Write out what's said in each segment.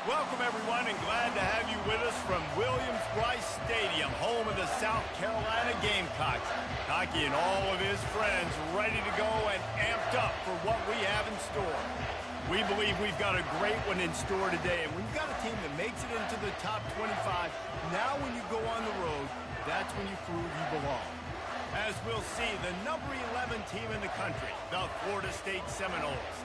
Welcome, everyone, and glad to have you with us from Williams-Brice Stadium, home of the South Carolina Gamecocks. Hockey and all of his friends ready to go and amped up for what we have in store. We believe we've got a great one in store today, and when you've got a team that makes it into the top 25, now when you go on the road, that's when you prove you belong. As we'll see, the number 11 team in the country, the Florida State Seminoles,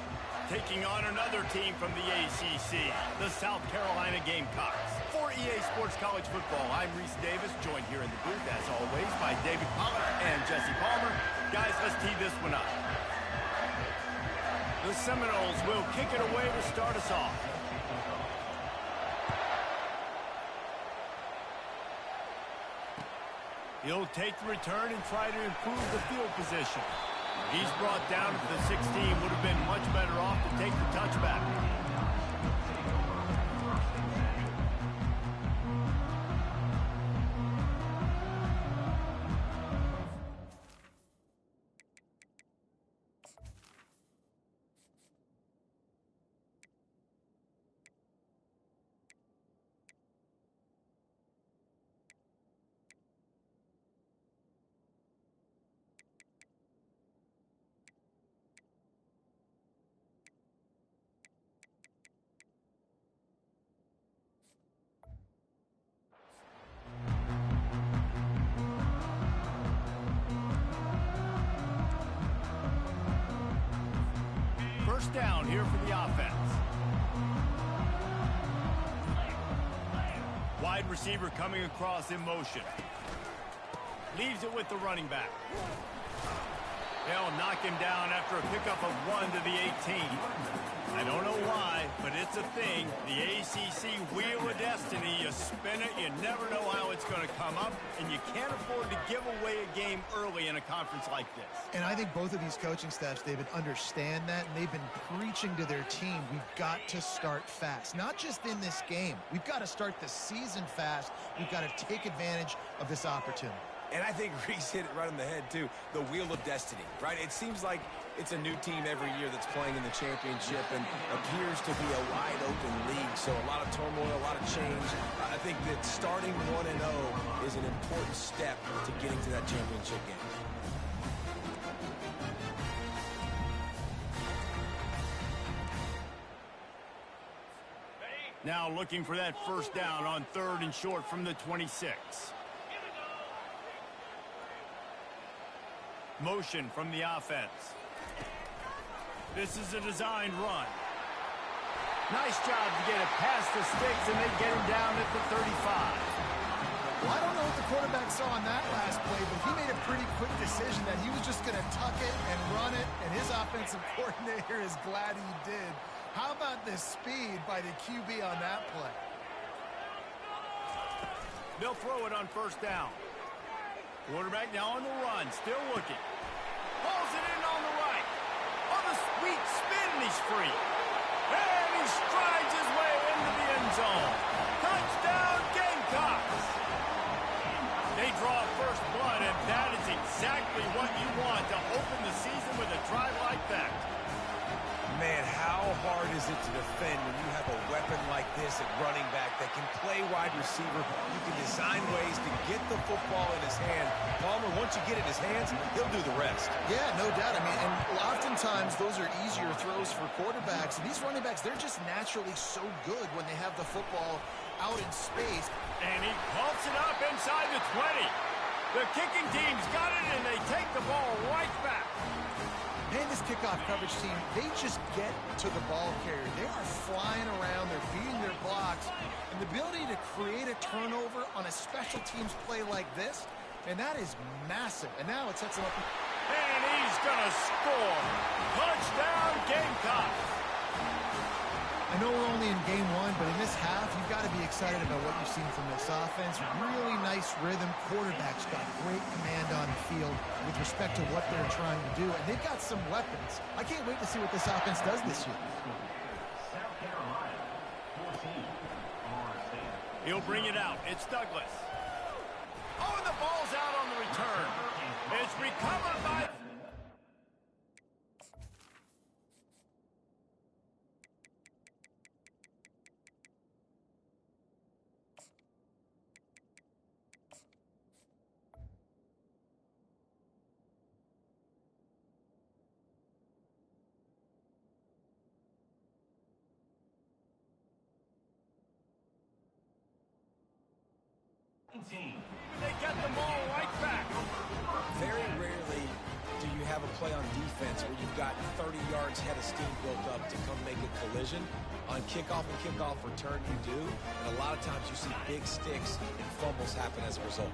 taking on another team from the ACC, the South Carolina Gamecocks. For EA Sports College Football, I'm Reese Davis, joined here in the booth, as always, by David Pollack and Jesse Palmer. Guys, let's tee this one up. The Seminoles will kick it away to start us off. He'll take the return and try to improve the field position. He's brought down to the 16, would have been much better off to take the touchback. First down here for the offense. Wide receiver coming across in motion. Leaves it with the running back. They'll knock him down after a pickup of 1 to the 18. I don't know why, but it's a thing. The ACC Wheel of Destiny, you spin it, you never know how it's going to come up, and you can't afford to give away a game early in a conference like this. And I think both of these coaching staffs, David, understand that, and they've been preaching to their team, we've got to start fast. Not just in this game. We've got to start the season fast. We've got to take advantage of this opportunity. And I think Reese hit it right on the head, too. The Wheel of Destiny, right? It seems like it's a new team every year that's playing in the championship and appears to be a wide-open league. So a lot of turmoil, a lot of change. I think that starting 1-0 is an important step to getting to that championship game. Now looking for that first down on 3rd and short from the 26. Motion from the offense. This is a designed run. Nice job to get it past the sticks, and they get him down at the 35. Well, I don't know what the quarterback saw on that last play, but he made a pretty quick decision that he was just going to tuck it and run it, and his offensive coordinator is glad he did. How about the speed by the QB on that play? They'll throw it on first down. Quarterback now on the run, still looking. Pulls it in on the right. On a sweet spin, and he's free. And he strides his way into the end zone. Touchdown, Gamecocks! They draw first blood, and that is exactly what you want to open the season with a drive like that. Man, how hard is it to defend when you have a weapon like this at running back that can play wide receiver? You can design ways to get the football in his hand. Palmer, once you get it in his hands, he'll do the rest. Yeah, no doubt. I mean, and oftentimes those are easier throws for quarterbacks. And these running backs, they're just naturally so good when they have the football out in space. And he pumps it up inside the 20. The kicking team's got it, and they take the ball right back. Man, this kickoff coverage team, they just get to the ball carrier. They are flying around. They're beating their blocks. And the ability to create a turnover on a special teams play like this, and that is massive. And now it sets them up. And he's going to score. Touchdown, Gamecocks. I know we're only in game 1, but in this half, you've got to be excited about what you've seen from this offense. Really nice rhythm. Quarterback's got great command on the field with respect to what they're trying to do. And they've got some weapons. I can't wait to see what this offense does this year. He'll bring it out. It's Douglas. Oh, and the ball's out on the return. It's recovered by... They get the ball right back. Very rarely do you have a play on defense where you've got 30 yards head of steam built up to come make a collision. On kickoff and kickoff return, you do. And a lot of times you see big sticks and fumbles happen as a result.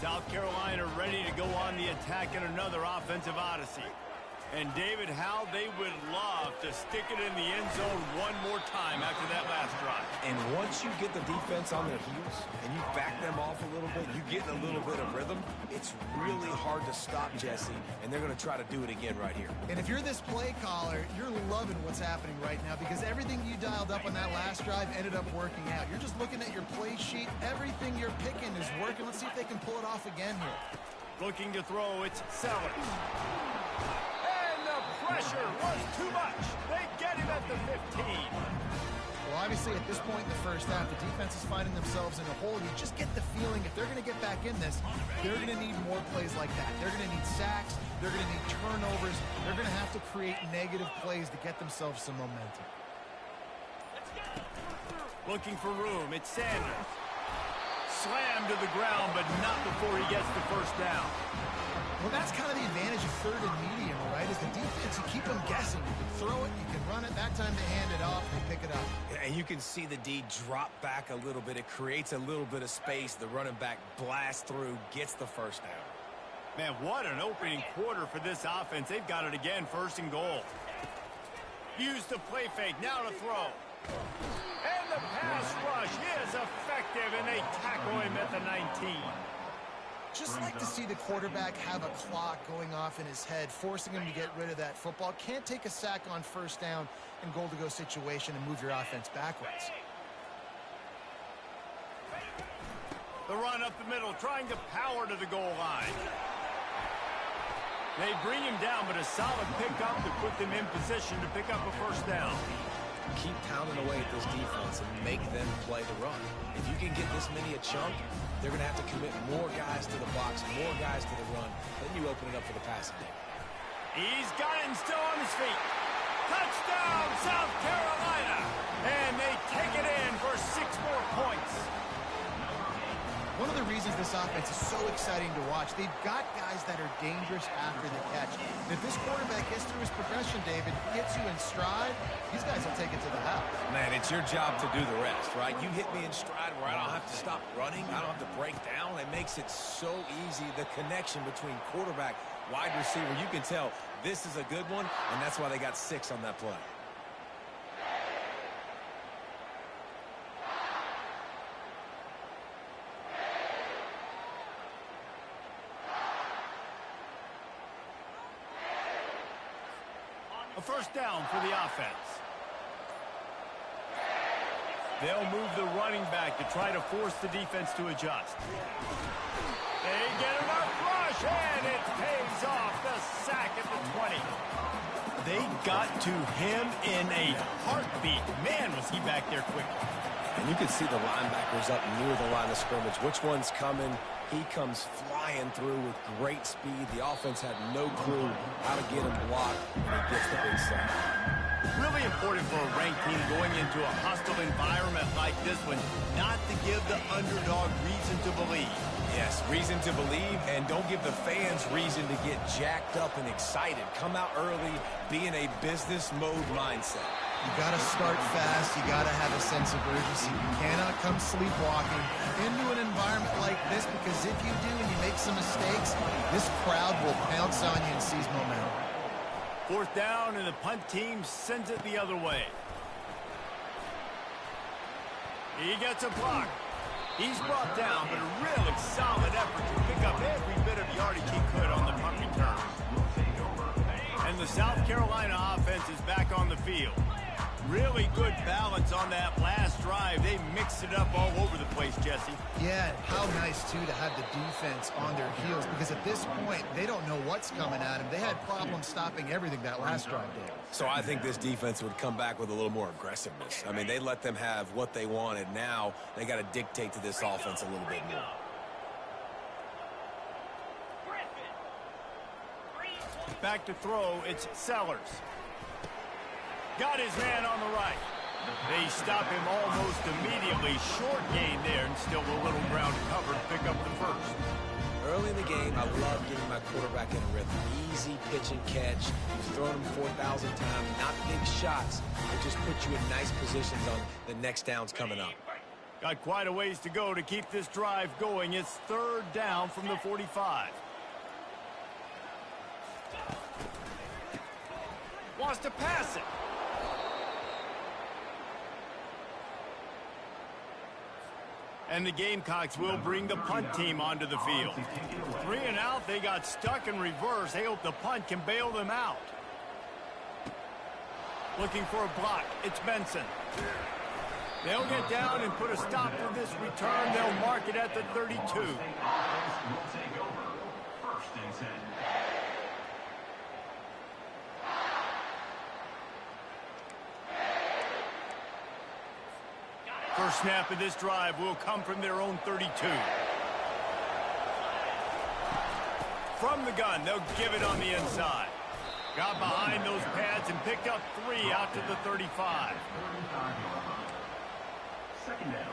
South Carolina ready to go on the attack in another offensive odyssey. And David, how they would love to stick it in the end zone one more time after that last drive. And once you get the defense on their heels and you back them off a little bit, you get a little bit of rhythm, it's really hard to stop, Jesse, and they're going to try to do it again right here. And if you're this play caller, you're loving what's happening right now because everything you dialed up on that last drive ended up working out. You're just looking at your play sheet. Everything you're picking is working. Let's see if they can pull it off again here. Looking to throw, it's Sellers. Pressure was too much. They get him at the 15. Well, obviously, at this point in the first half, the defense is finding themselves in a hole. You just get the feeling if they're going to get back in this, they're going to need more plays like that. They're going to need sacks. They're going to need turnovers. They're going to have to create negative plays to get themselves some momentum. Looking for room. It's Sanders. Slammed to the ground, but not before he gets the first down. Well, that's kind of the advantage of third and medium, right? Is the defense, you keep them guessing. You can throw it, you can run it. That time they hand it off, they pick it up. And you can see the D drop back a little bit. It creates a little bit of space. The running back blasts through, gets the first down. Man, what an opening quarter for this offense. They've got it again, first and goal. Use the play fake, now to throw. And the pass rush is effective, and they tackle him at the 19. Just like to see the quarterback have a clock going off in his head, forcing him to get rid of that football. Can't take a sack on first down and goal-to-go situation and move your offense backwards. The run up the middle, trying to power to the goal line. They bring him down, but a solid pickup to put them in position to pick up a first down. Keep pounding away at this defense and make them play the run. If you can get this many a chunk, they're going to have to commit more guys to the box, more guys to the run. Then you open it up for the passing game. He's got it and still on his feet. Touchdown, South Carolina! And they take it in for 6 more points. One of the reasons this offense is so exciting to watch, they've got guys that are dangerous after the catch. And if this quarterback gets through his progression, David, gets you in stride, these guys will take it to the house. Man, it's your job to do the rest, right? You hit me in stride where I don't have to stop running. I don't have to break down. It makes it so easy. The connection between quarterback, wide receiver, you can tell this is a good one, and that's why they got 6 on that play. A first down for the offense. They'll move the running back to try to force the defense to adjust. They get enough rush, and it pays off. The sack at the 20. They got to him in a heartbeat. Man, was he back there quickly. And you can see the linebackers up near the line of scrimmage. Which one's coming? He comes flying through with great speed. The offense had no clue how to get him blocked, and he gets the big sack. Really important for a ranked team going into a hostile environment like this one, not to give the underdog reason to believe. Yes, reason to believe, and don't give the fans reason to get jacked up and excited. Come out early, be in a business mode mindset. You got to start fast. You got to have a sense of urgency. You cannot come sleepwalking into an environment like this, because if you do and you make some mistakes, this crowd will pounce on you and seize momentum. 4th down, and the punt team sends it the other way. He gets a block. He's brought down, but a really solid effort to pick up every bit of yardage he could on the punt return. And the South Carolina offense is back on the field. Really good balance on that last drive. They mixed it up all over the place, Jesse. Yeah, how nice, too, to have the defense on their heels, because at this point, they don't know what's coming at them. They had problems stopping everything that last drive did. So I think this defense would come back with a little more aggressiveness. I mean, they let them have what they wanted. Now they got to dictate to this offense a little bit more. Back to throw, it's Sellers. Got his man on the right. They stop him almost immediately. Short gain there, and still a little ground covered. Pick up the first. Early in the game, I love getting my quarterback in a rhythm. Easy pitch and catch. You've thrown him 4,000 times. Not big shots, but just put you in nice positions on the next downs coming up. Got quite a ways to go to keep this drive going. It's third down from the 45. Wants to pass it. And the Gamecocks will bring the punt team onto the field. 3 and out, they got stuck in reverse. They hope the punt can bail them out. Looking for a block. It's Benson. They'll get down and put a stop to this return. They'll mark it at the 32. Will take over. First and 10. First snap of this drive will come from their own 32. From the gun, they'll give it on the inside. Got behind those pads and picked up 3 out to the 35. Second down.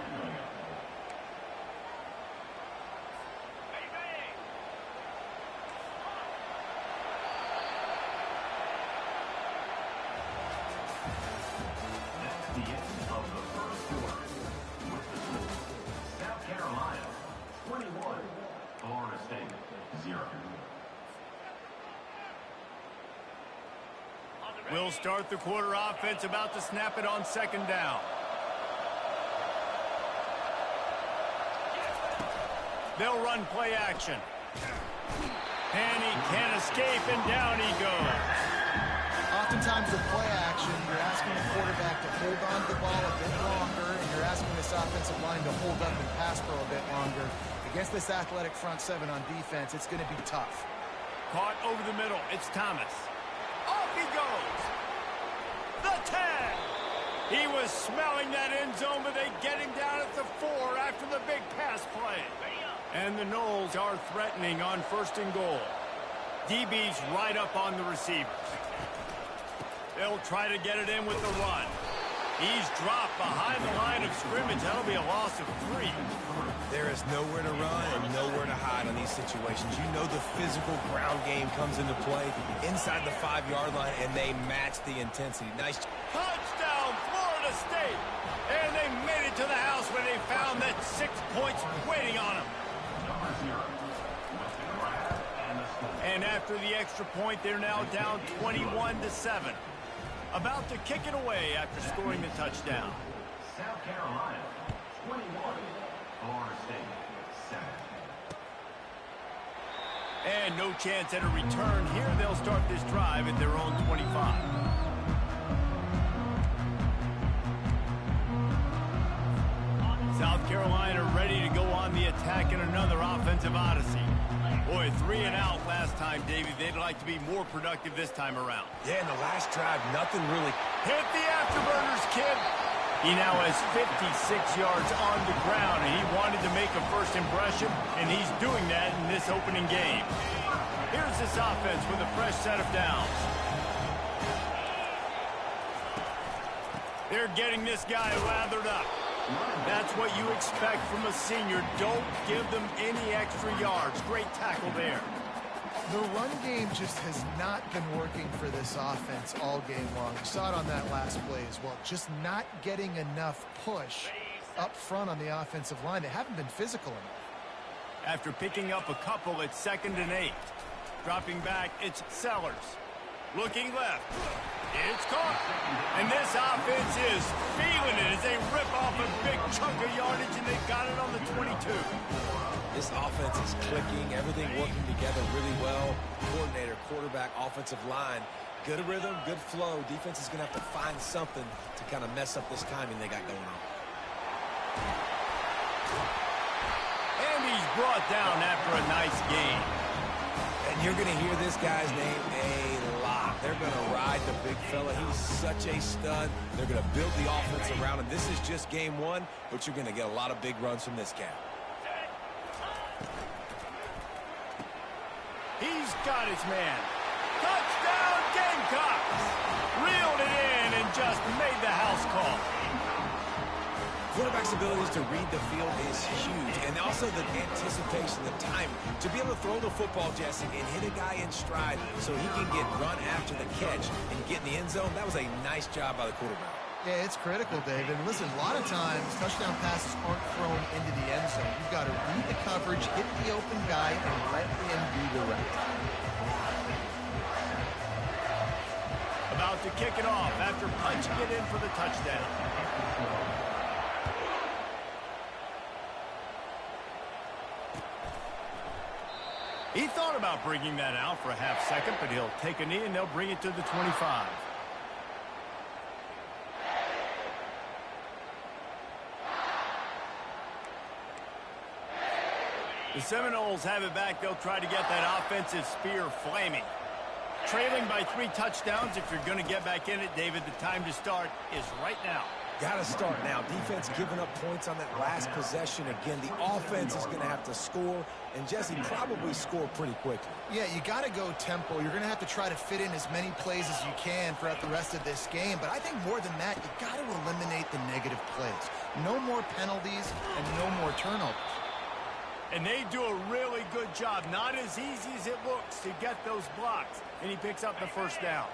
That's the end of the first quarter. With the score, South Carolina 21, Florida State 0. We'll start the quarter offense, about to snap it on second down. They'll run play action. And he can't escape, and down he goes. Oftentimes with play action, you're asking the quarterback to hold on to the ball a bit longer, and you're asking this offensive line to hold up and pass for a bit longer. Against this athletic front seven on defense, it's going to be tough. Caught over the middle. It's Thomas. Off he goes. The 10. He was smelling that end zone, but they get him down at the 4 after the big pass play. And the Noles are threatening on first and goal. DB's right up on the receivers. They'll try to get it in with the run. He's dropped behind the line of scrimmage. That'll be a loss of 3. There is nowhere to run and nowhere to hide on these situations. You know the physical ground game comes into play inside the 5-yard line, and they match the intensity. Nice. Touchdown, Florida State! And they made it to the house when they found that 6 points waiting on them. Number 0 with the grab and the score. And after the extra point, they're now down 21-7. About to kick it away after scoring the touchdown. South Carolina 21, Florida State 7. And no chance at a return here. They'll start this drive at their own 25. South Carolina ready to go on the attack in another offensive odyssey. Boy, 3 and out last time, Davey. They'd like to be more productive this time around. Yeah, in the last drive, nothing really. Hit the afterburners, kid. He now has 56 yards on the ground, and he wanted to make a first impression, and he's doing that in this opening game. Here's this offense with a fresh set of downs. They're getting this guy lathered up. That's what you expect from a senior. Don't give them any extra yards. Great tackle there. The run game just has not been working for this offense all game long. You saw it on that last play as well. Just not getting enough push up front on the offensive line. They haven't been physical enough. After picking up a couple, it's 2nd and 8. Dropping back, it's Sellers. Looking left. It's caught. And this offense is feeling it as they rip off a big chunk of yardage, and they've got it on the 22. This offense is clicking, everything working together really well. Coordinator, quarterback, offensive line. Good rhythm, good flow. Defense is going to have to find something to kind of mess up this timing they got going on. And he's brought down after a nice gain. And you're going to hear this guy's name a lot. They're going to ride the big fella. He's such a stud. They're going to build the offense around him. This is just game 1, but you're going to get a lot of big runs from this guy. He's got his man. Touchdown, Gamecocks! Reeled it in and just made the house call. Quarterback's abilities to read the field is huge, and also the anticipation, the time to be able to throw the football, Jesse, and hit a guy in stride so he can get run after the catch and get in the end zone. That was a nice job by the quarterback. Yeah, it's critical, David. And listen, a lot of times, touchdown passes aren't thrown into the end zone. You've got to read the coverage, hit the open guy, and let him do the rest. About to kick it off after punching it in for the touchdown. He thought about bringing that out for a half second, but he'll take a knee and they'll bring it to the 25. The Seminoles have it back. They'll try to get that offensive spear flaming. Trailing by 3 touchdowns. If you're going to get back in it, David, the time to start is right now. Got to start now. Defense giving up points on that last possession. Again, the offense is going to have to score, and Jesse probably score pretty quickly. Yeah, you got to go tempo. You're going to have to try to fit in as many plays as you can throughout the rest of this game. But I think more than that, you got to eliminate the negative plays. No more penalties and no more turnovers. And they do a really good job. Not as easy as it looks to get those blocks. And he picks up the first down.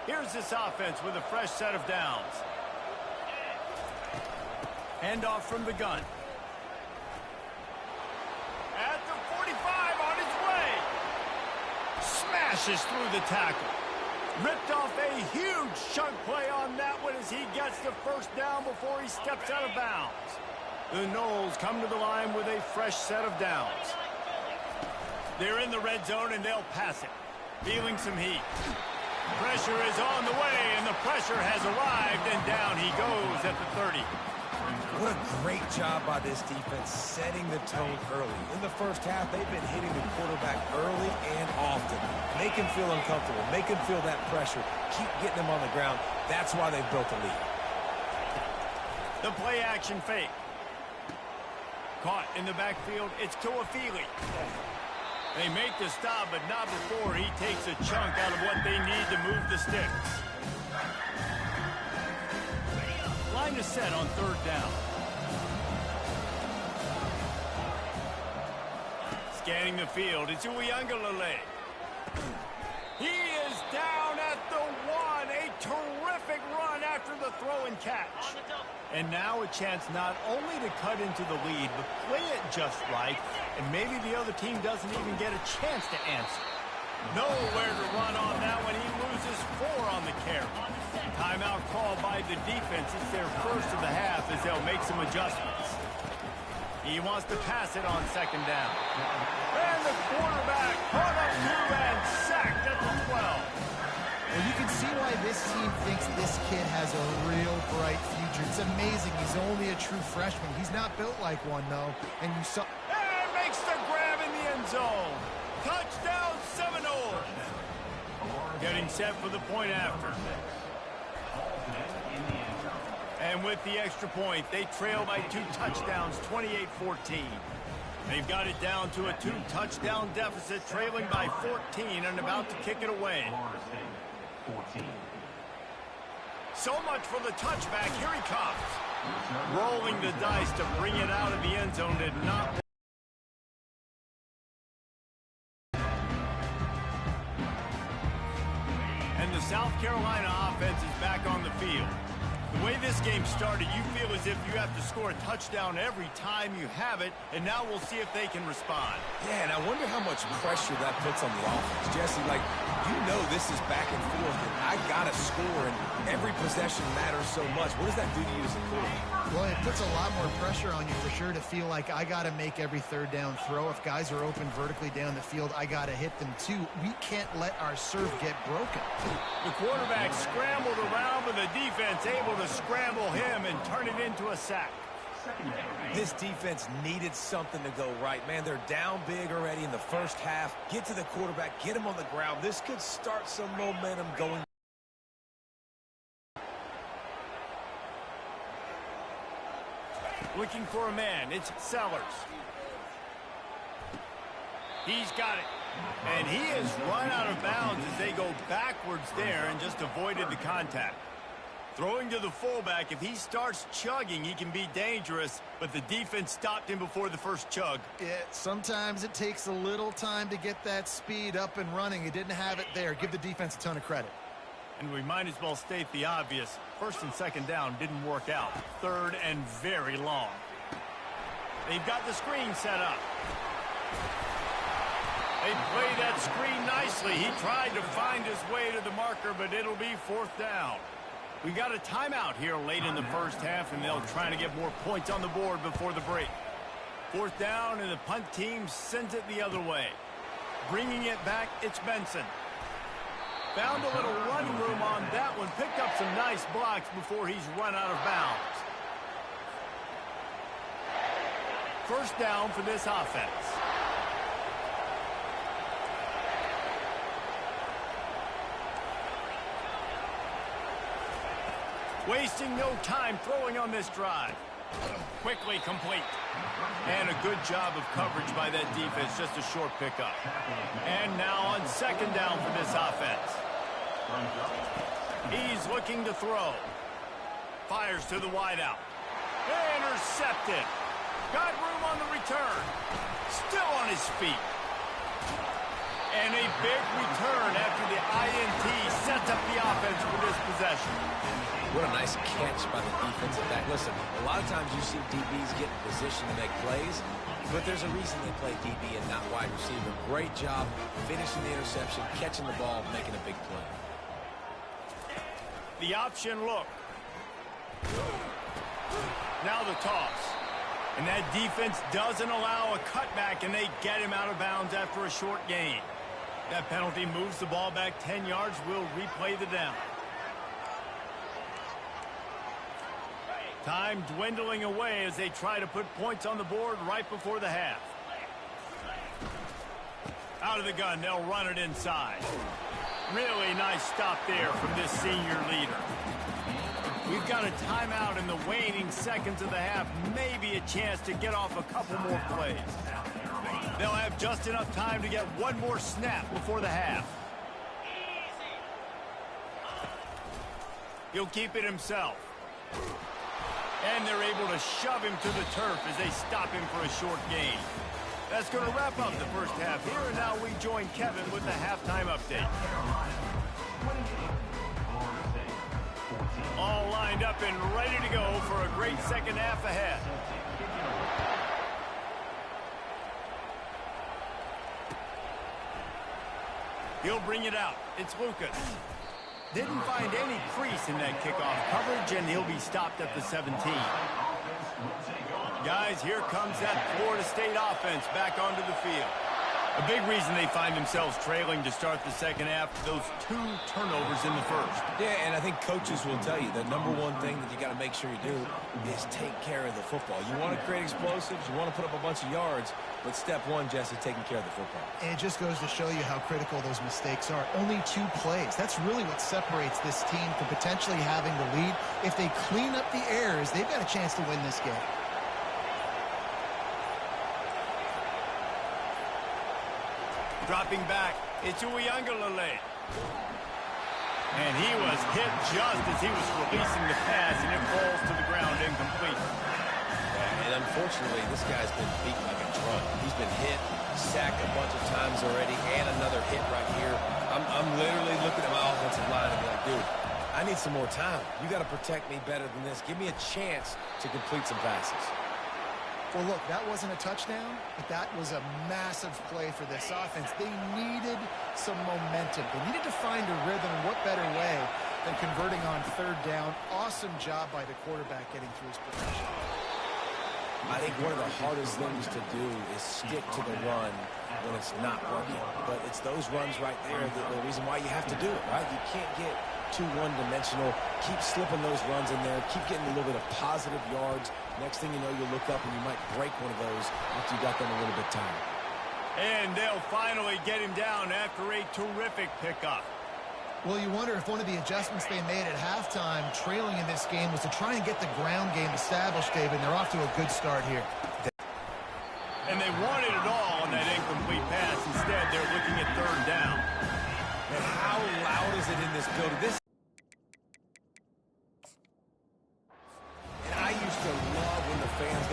Here's this offense with a fresh set of downs. Handoff from the gun. At the 45 on his way. Smashes through the tackle. Ripped off a huge chunk play on that one as he gets the first down before he steps out of bounds. The Noles come to the line with a fresh set of downs. They're in the red zone and they'll pass it. Feeling some heat. Pressure is on the way and the pressure has arrived and down he goes at the 30. What a great job by this defense setting the tone early. In the first half, they've been hitting the quarterback early and often. Make him feel uncomfortable. Make him feel that pressure. Keep getting him on the ground. That's why they've built a lead. The play action fake. Caught in the backfield, it's Tuafili. They make the stop, but not before he takes a chunk out of what they need to move the sticks. Line is set on 3rd down. Scanning the field, it's Uiagalelei. He is down at the 1. A terrific run after the throw and catch. And now a chance not only to cut into the lead, but play it just right, and maybe the other team doesn't even get a chance to answer. Nowhere to run on that one. He loses 4 on the carry. Timeout called by the defense. It's their first of the half as they'll make some adjustments. He wants to pass it on 2nd down. And the quarterback put up 2 and sacked at the 12. Well, you can see why this team thinks this kid has a real bright future. It's amazing. He's only a true freshman. He's not built like one, though. And you saw... And makes the grab in the end zone. Touchdown, Seminoles. Getting set for the point after. And with the extra point, they trail by 2 touchdowns, 28-14. They've got it down to a 2-touchdown deficit, trailing by 14 and about to kick it away. 14. So much for the touchback. Here he comes. Rolling the dice to bring it out of the end zone did not. And the South Carolina offense is back on the field. The way this game started, you feel as if you have to score a touchdown every time you have it, and now we'll see if they can respond. Yeah, and I wonder how much pressure that puts on the offense. Jesse, like, you know this is back and forth, and I got to score, and every possession matters so much. What does that do to you as a quarterback? Well, it puts a lot more pressure on you for sure to feel like I got to make every 3rd down throw. If guys are open vertically down the field, I got to hit them too. We can't let our serve get broken. The quarterback scrambled around, but the defense able to scramble him and turn it into a sack. This defense needed something to go right. Man, they're down big already in the first half. Get to the quarterback, get him on the ground. This could start some momentum going. Looking for a man, it's Sellers. He's got it. And he has run out of bounds as they go backwards there and just avoided the contact. Throwing to the fullback, if he starts chugging, he can be dangerous, but the defense stopped him before the first chug. Yeah, sometimes it takes a little time to get that speed up and running. He didn't have it there. Give the defense a ton of credit. And we might as well state the obvious. First and second down didn't work out. Third and very long. They've got the screen set up. They play that screen nicely. He tried to find his way to the marker, but it'll be fourth down. We got a timeout here late in the first half, and they'll try to get more points on the board before the break. Fourth down, and the punt team sends it the other way. Bringing it back, it's Benson. Found a little run room on that one. Picked up some nice blocks before he's run out of bounds. First down for this offense. Wasting no time throwing on this drive. Quickly complete. And a good job of coverage by that defense. Just a short pickup. And now on second down for this offense. He's looking to throw. Fires to the wideout. Intercepted. Got room on the return. Still on his feet. And a big return after the INT sets up the offense for this possession. What a nice catch by the defensive back. Listen, a lot of times you see DBs get in position to make plays, but there's a reason they play DB and not wide receiver. Great job finishing the interception, catching the ball, making a big play. The option look. Now the toss. And that defense doesn't allow a cutback, and they get him out of bounds after a short gain. That penalty moves the ball back 10 yards. We'll replay the down. Time dwindling away as they try to put points on the board right before the half. Out of the gun, they'll run it inside. Really nice stop there from this senior leader. We've got a timeout in the waning seconds of the half. Maybe a chance to get off a couple more plays. They'll have just enough time to get one more snap before the half. He'll keep it himself. And they're able to shove him to the turf as they stop him for a short gain. That's going to wrap up the first half here, and now we join Kevin with the halftime update. All lined up and ready to go for a great second half ahead. He'll bring it out. It's Lucas. Didn't find any crease in that kickoff coverage, and he'll be stopped at the 17. Guys, here comes that Florida State offense back onto the field. A big reason they find themselves trailing to start the second half, those 2 turnovers in the first. Yeah, and I think coaches will tell you the number one thing that you got to make sure you do is take care of the football. You want to create explosives, you want to put up a bunch of yards, but step one, Jesse, taking care of the football. And it just goes to show you how critical those mistakes are. Only 2 plays. That's really what separates this team from potentially having the lead. If they clean up the errors, they've got a chance to win this game. Dropping back, it's Uiagalelei. And he was hit just as he was releasing the pass, and it falls to the ground incomplete. And unfortunately, this guy's been beat like a drum. He's been hit, sacked a bunch of times already, and another hit right here. I'm literally looking at my offensive line and be like, dude, I need some more time. You got to protect me better than this. Give me a chance to complete some passes. Well, look, that wasn't a touchdown, but that was a massive play for this offense. They needed some momentum. They needed to find a rhythm, and what better way than converting on third down. Awesome job by the quarterback getting through his progression. I think one of the hardest things to do is stick to the run when it's not working. But it's those runs right there the reason why you have to do it, right? You can't get too one-dimensional. Keep slipping those runs in there. Keep getting a little bit of positive yards. Next thing you know, you'll look up and you might break one of those after you got them a little bit tired. And they'll finally get him down after a terrific pickup. Well, you wonder if one of the adjustments they made at halftime, trailing in this game, was to try and get the ground game established, David. They're off to a good start here. And they wanted it all on that incomplete pass. Instead, they're looking at third down. And how loud is it in this building?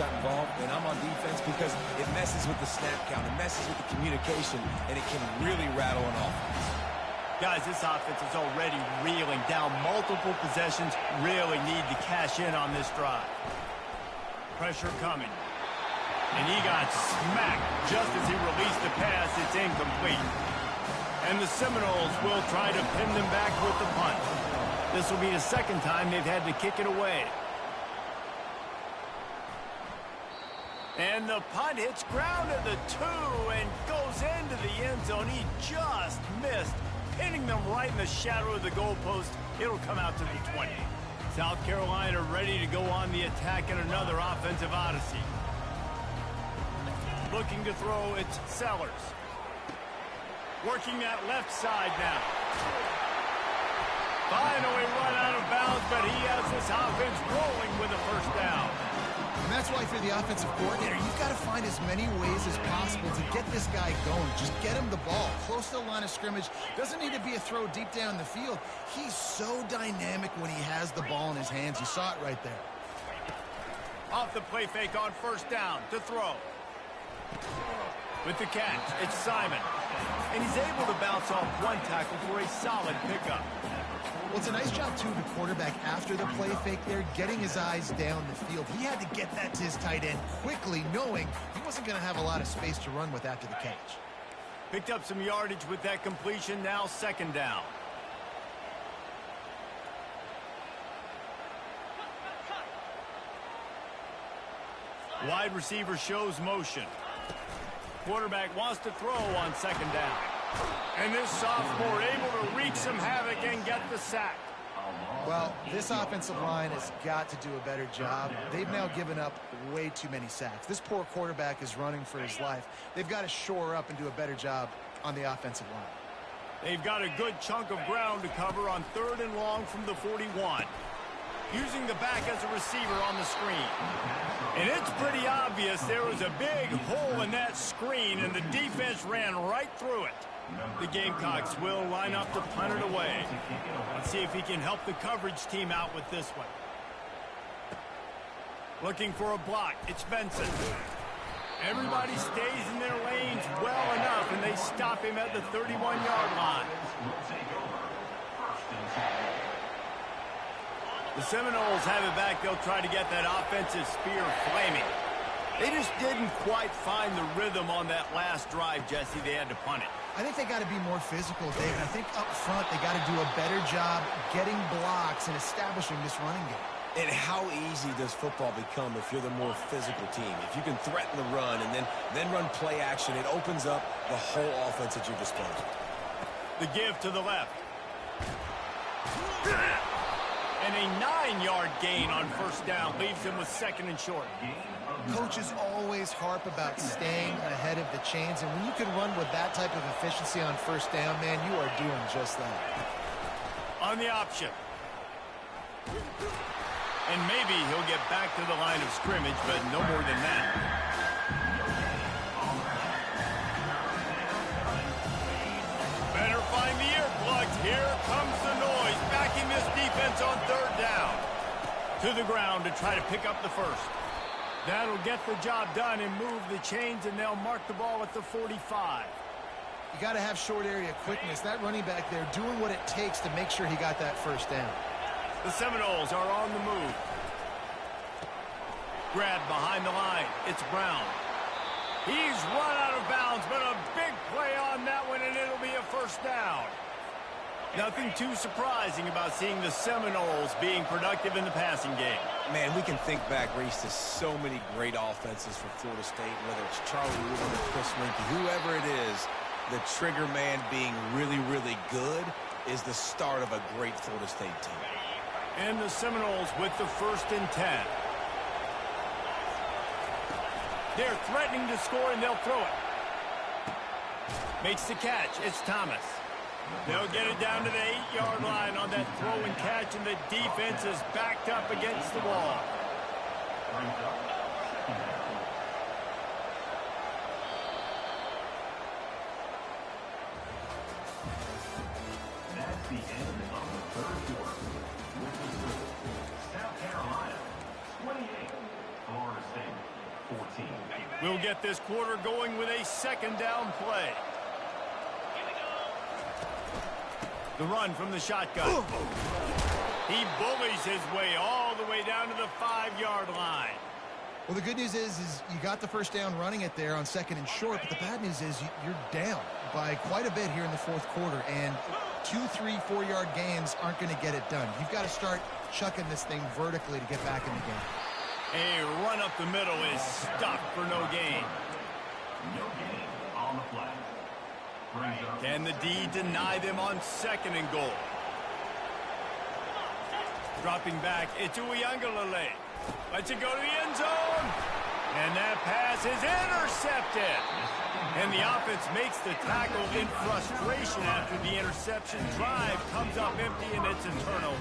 got involved, and I'm on defense because it messes with the snap count, it messes with the communication, and it can really rattle an offense. Guys, this offense is already reeling down multiple possessions. Really need to cash in on this drive. Pressure coming. And he got smacked just as he released the pass. It's incomplete. And the Seminoles will try to pin them back with the punt. This will be the second time they've had to kick it away. And the punt hits ground at the 2 and goes into the end zone. He just missed, pinning them right in the shadow of the goalpost. It'll come out to the 20. South Carolina ready to go on the attack in another offensive odyssey. Looking to throw, it's Sellers. Working that left side now. Finally run out of bounds, but he has this offense rolling with a first down. And that's why, if you're the offensive coordinator, you've got to find as many ways as possible to get this guy going. Just get him the ball close to the line of scrimmage. Doesn't need to be a throw deep down the field. He's so dynamic when he has the ball in his hands. You saw it right there. Off the play fake on first down to throw. With the catch, it's Simon. And he's able to bounce off one tackle for a solid pickup. Well, it's a nice job, too, the quarterback, after the play fake there, getting his eyes down the field. He had to get that to his tight end quickly, knowing he wasn't going to have a lot of space to run with after the catch. Picked up some yardage with that completion, now second down. Wide receiver shows motion. Quarterback wants to throw on second down. And this sophomore able to wreak some havoc and get the sack. Well, this offensive line has got to do a better job. They've now given up way too many sacks. This poor quarterback is running for his life. They've got to shore up and do a better job on the offensive line. They've got a good chunk of ground to cover on 3rd and long from the 41. Using the back as a receiver on the screen. And it's pretty obvious there was a big hole in that screen, and the defense ran right through it. The Gamecocks will line up to punt it away. Let's see if he can help the coverage team out with this one. Looking for a block. It's Benson. Everybody stays in their lanes well enough, and they stop him at the 31-yard line. The Seminoles have it back. They'll try to get that offensive spear flaming. They just didn't quite find the rhythm on that last drive, Jesse. They had to punt it. I think they got to be more physical, David. I think up front they got to do a better job getting blocks and establishing this running game. And how easy does football become if you're the more physical team? If you can threaten the run and then run play action, it opens up the whole offense at your disposal. The give to the left. And a 9-yard gain on first down leaves him with 2nd and short. Coaches always harp about staying ahead of the chains, and when you can run with that type of efficiency on first down, man, you are doing just that. On the option. And maybe he'll get back to the line of scrimmage, but no more than that. Better find the earplugs. Here comes the noise, backing this defense on 3rd down. To the ground to try to pick up the first. That'll get the job done and move the chains, and they'll mark the ball at the 45. You got to have short area quickness. That running back there doing what it takes to make sure he got that first down. The Seminoles are on the move. Grab behind the line. It's Brown. He's run out of bounds, but a big play on that one, and it'll be a first down. Nothing too surprising about seeing the Seminoles being productive in the passing game. Man, we can think back, Reese, to so many great offenses for Florida State, whether it's Charlie Woodard or Chris Winkie, whoever it is, the trigger man being really, really good is the start of a great Florida State team. And the Seminoles with the 1st and 10. They're threatening to score, and they'll throw it. Makes the catch. It's Thomas. They'll get it down to the 8-yard line on that throw and catch, and the defense is backed up against the wall. That's the end of the 3rd quarter. With the score, South Carolina 28, Florida State 14. We'll get this quarter going with a second down play. The run from the shotgun. He bullies his way all the way down to the 5-yard line. Well, the good news is you got the first down running it there on second and short, but the bad news is you're down by quite a bit here in the fourth quarter, and 2, 3, 4-yard gains aren't going to get it done. You've got to start chucking this thing vertically to get back in the game. A run up the middle is stuffed for no gain. No gain on the play. Brings up Can the D deny them on second and goal? Dropping back, it's Uiagalelei. Lets it go to the end zone. And that pass is intercepted. And the offense makes the tackle in frustration after the interception. Drive comes up empty, and it's a turnover.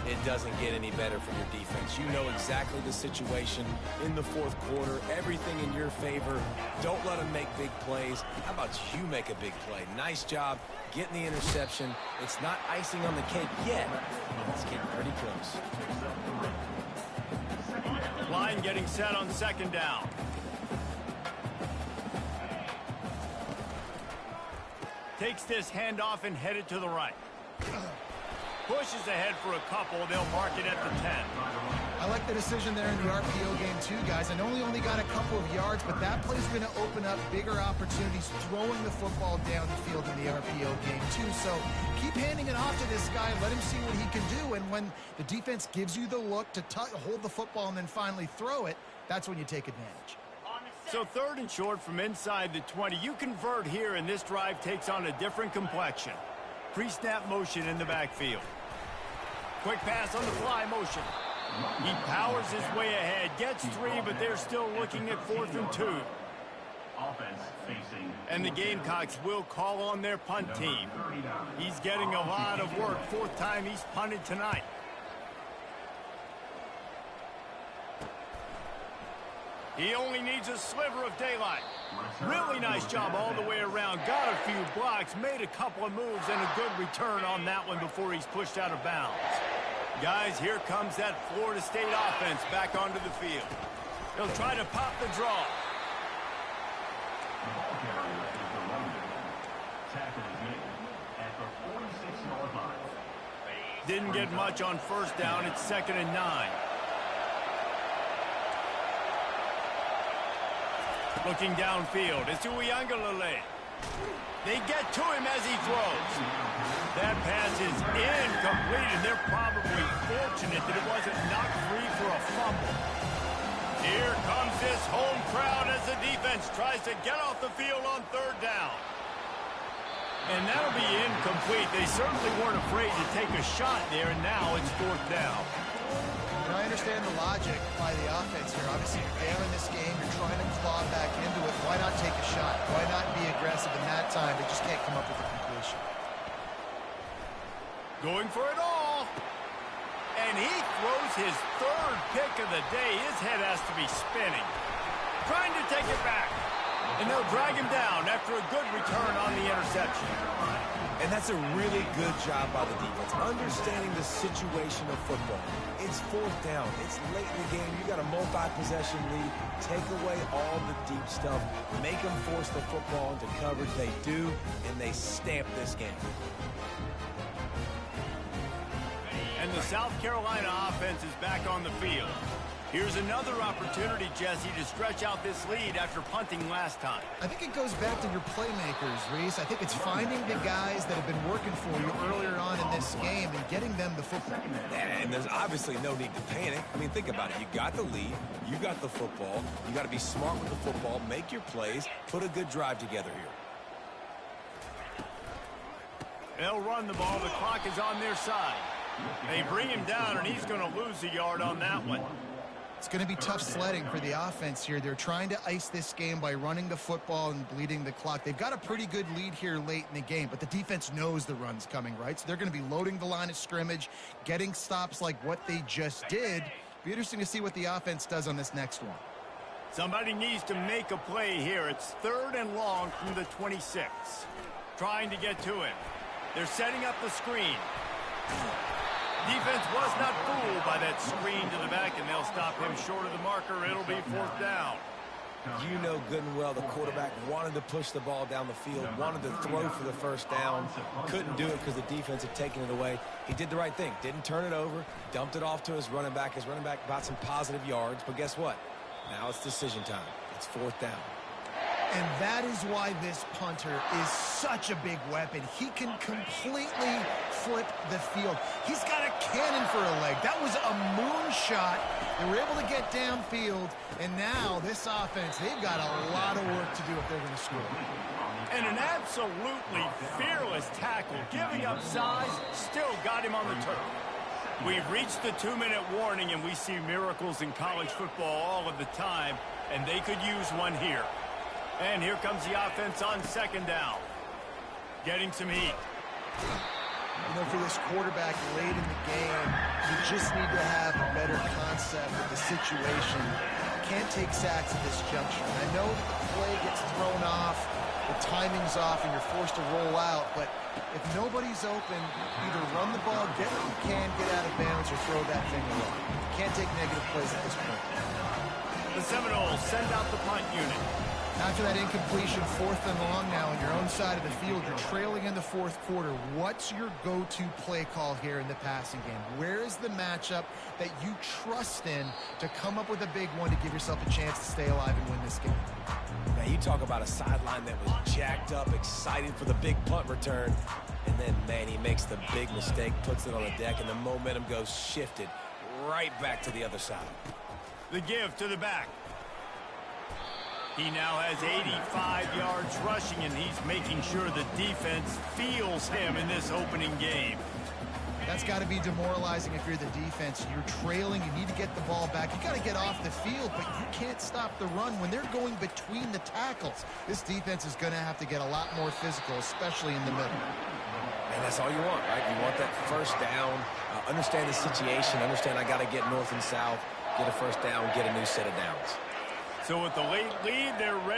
It doesn't get any better for your defense. You know exactly the situation in the fourth quarter. Everything in your favor. Don't let them make big plays. How about you make a big play? Nice job getting the interception. It's not icing on the cake yet. It's getting pretty close. Line getting set on second down. Takes this handoff and headed to the right. Pushes ahead for a couple. They'll mark it at the 10. I like the decision there in the RPO game too, guys. I know he only got a couple of yards, but that play's going to open up bigger opportunities throwing the football down the field in the RPO game too. So keep handing it off to this guy. Let him see what he can do. And when the defense gives you the look to hold the football and then finally throw it, that's when you take advantage. So third and short from inside the 20. You convert here, and this drive takes on a different complexion. Pre-snap motion in the backfield. Quick pass on the fly motion. He powers his way ahead. Gets 3, but they're still looking at 4th and 2. offense facing. And the Gamecocks will call on their punt team. He's getting a lot of work. 4th time he's punted tonight. He only needs a sliver of daylight. Really nice job all the way around. Got a few blocks, made a couple of moves, and a good return on that one before he's pushed out of bounds. Guys, here comes that Florida State offense back onto the field. He'll try to pop the draw. The ball carrier is the running back. Tackle is made at the 46-yard line. Didn't get much on first down. It's 2nd and 9. Looking downfield, it's Uiagalelei. They get to him as he throws. That pass is incomplete, and they're probably fortunate that it wasn't knocked free for a fumble. Here comes this home crowd as the defense tries to get off the field on 3rd down. And that'll be incomplete. They certainly weren't afraid to take a shot there, and now it's 4th down. And I understand the logic by the offense here. Obviously, you're there in this game. You're trying to claw back into it. Why not take a shot? Why not be aggressive in that time? They just can't come up with a completion. Going for it all. And he throws his 3rd pick of the day. His head has to be spinning. Trying to take it back. And they'll drag him down after a good return on the interception. And that's a really good job by the defense, understanding the situation of football. It's 4th down. It's late in the game. You got a multi-possession lead. Take away all the deep stuff. Make them force the football into coverage. They do, and they stamp this game. And the South Carolina offense is back on the field. Here's another opportunity, Jesse, to stretch out this lead after punting last time. I think it goes back to your playmakers, Reese. I think it's finding the guys that have been working for you earlier on in this game and getting them the football. And there's obviously no need to panic. I mean, think about it. You got the lead. You got the football. You got to be smart with the football. Make your plays. Put a good drive together here. They'll run the ball. The clock is on their side. They bring him down, and he's going to lose a yard on that one. It's going to be tough sledding for the offense here. They're trying to ice this game by running the football and bleeding the clock. They've got a pretty good lead here late in the game, but the defense knows the run's coming, right? So they're going to be loading the line of scrimmage, getting stops like what they just did. Be interesting to see what the offense does on this next one. Somebody needs to make a play here. It's 3rd and long from the 26. Trying to get to him. They're setting up the screen. Defense was not fooled by that screen to the back, and they'll stop him short of the marker. It'll be 4th down. You know good and well the quarterback wanted to push the ball down the field, wanted to throw for the first down, couldn't do it because the defense had taken it away. He did the right thing, didn't turn it over, dumped it off to his running back. His running back got some positive yards, but guess what? Now it's decision time. It's 4th down. And that is why this punter is such a big weapon. He can completely flip the field. He's got a cannon for a leg. That was a moonshot. They were able to get downfield, and now this offense, they've got a lot of work to do if they're going to score. And an absolutely fearless tackle, giving up size, still got him on the turf. We've reached the 2-minute warning, and we see miracles in college football all of the time, and they could use one here. And here comes the offense on 2nd down. Getting some heat. You know, for this quarterback late in the game, you just need to have a better concept of the situation. You can't take sacks at this juncture. And I know that the play gets thrown off, the timing's off, and you're forced to roll out. But if nobody's open, either run the ball, get what you can, get out of bounds, or throw that thing away. You can't take negative plays at this point. The Seminoles send out the punt unit. After that incompletion, 4th and long now on your own side of the field, you're trailing in the 4th quarter. What's your go-to play call here in the passing game? Where is the matchup that you trust in to come up with a big one to give yourself a chance to stay alive and win this game? Now, you talk about a sideline that was jacked up, excited for the big punt return, and then, man, he makes the big mistake, puts it on the deck, and the momentum goes shifted right back to the other side. The give to the back. He now has 85 yards rushing, and he's making sure the defense feels him in this opening game. That's got to be demoralizing if you're the defense. You're trailing. You need to get the ball back. You got to get off the field, but you can't stop the run when they're going between the tackles. This defense is going to have to get a lot more physical, especially in the middle. And that's all you want, right? You want that 1st down. Understand the situation. Understand I got to get north and south, get a 1st down, get a new set of downs. So with the late lead, they're ready.